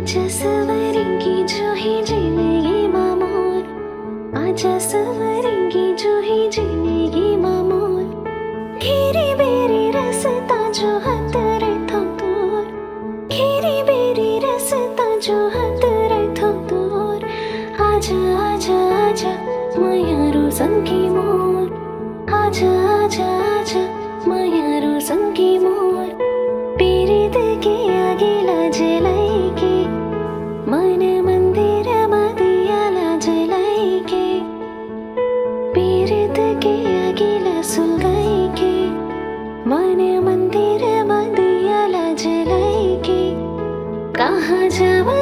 आजा सवरेंगी जो ही जिंदगी मामूर, आजा सवरेंगी जो ही जिंदगी मामूर। खीरी बेरी रसता जो हतर थो दूर, खीरी बेरी रसता जो हतर थो दूर। आजा आजा आजा मायारू संगी मोर, आजा आजा आजा मायारू संगी मोर। पीरित के आगिला जलाइके मन मंदिर मदियाला जलाइके, पीरित के आगिला सुलगाइके मन मंदिर मदियाला जलाइके। कहाँ जावा